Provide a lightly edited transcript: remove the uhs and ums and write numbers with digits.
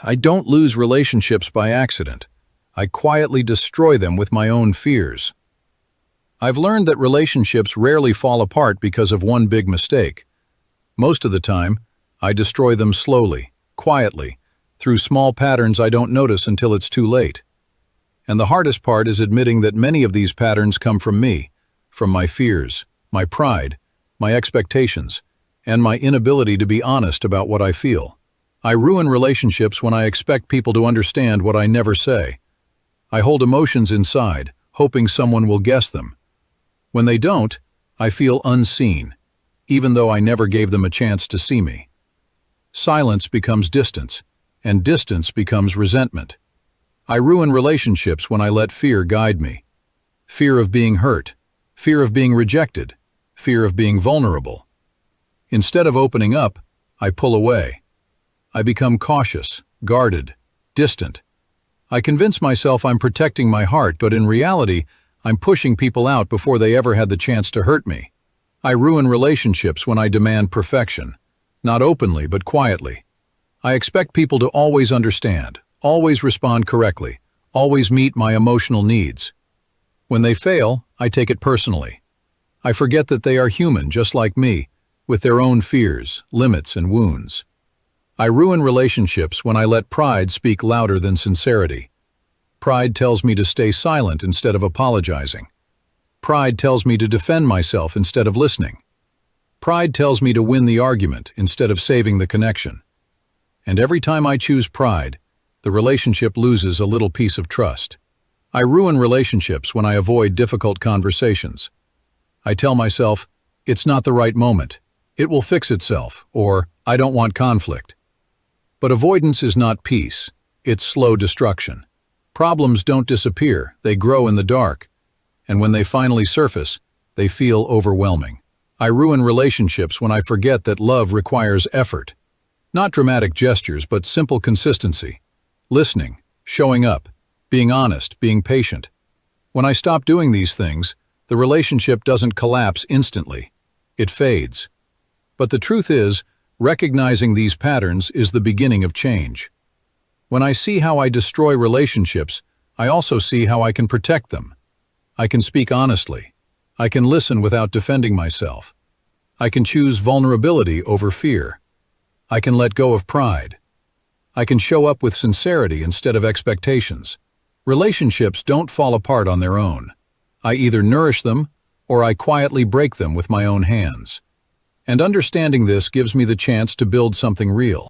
I don't lose relationships by accident. I quietly destroy them with my own fears. I've learned that relationships rarely fall apart because of one big mistake. Most of the time, I destroy them slowly, quietly, through small patterns I don't notice until it's too late. And the hardest part is admitting that many of these patterns come from me, from my fears, my pride, my expectations, and my inability to be honest about what I feel. I ruin relationships when I expect people to understand what I never say. I hold emotions inside, hoping someone will guess them. When they don't, I feel unseen, even though I never gave them a chance to see me. Silence becomes distance, and distance becomes resentment. I ruin relationships when I let fear guide me. Fear of being hurt, fear of being rejected, fear of being vulnerable. Instead of opening up, I pull away. I become cautious, guarded, distant. I convince myself I'm protecting my heart, but in reality, I'm pushing people out before they ever had the chance to hurt me. I ruin relationships when I demand perfection, not openly but quietly. I expect people to always understand, always respond correctly, always meet my emotional needs. When they fail, I take it personally. I forget that they are human just like me, with their own fears, limits, and wounds. I ruin relationships when I let pride speak louder than sincerity. Pride tells me to stay silent instead of apologizing. Pride tells me to defend myself instead of listening. Pride tells me to win the argument instead of saving the connection. And every time I choose pride, the relationship loses a little piece of trust. I ruin relationships when I avoid difficult conversations. I tell myself, it's not the right moment, it will fix itself, or I don't want conflict. But avoidance is not peace, it's slow destruction. Problems don't disappear, they grow in the dark. And when they finally surface, they feel overwhelming. I ruin relationships when I forget that love requires effort. Not dramatic gestures, but simple consistency. Listening, showing up, being honest, being patient. When I stop doing these things, the relationship doesn't collapse instantly. It fades. But the truth is, recognizing these patterns is the beginning of change. When I see how I destroy relationships, I also see how I can protect them. I can speak honestly. I can listen without defending myself. I can choose vulnerability over fear. I can let go of pride. I can show up with sincerity instead of expectations. Relationships don't fall apart on their own. I either nourish them or I quietly break them with my own hands. And understanding this gives me the chance to build something real.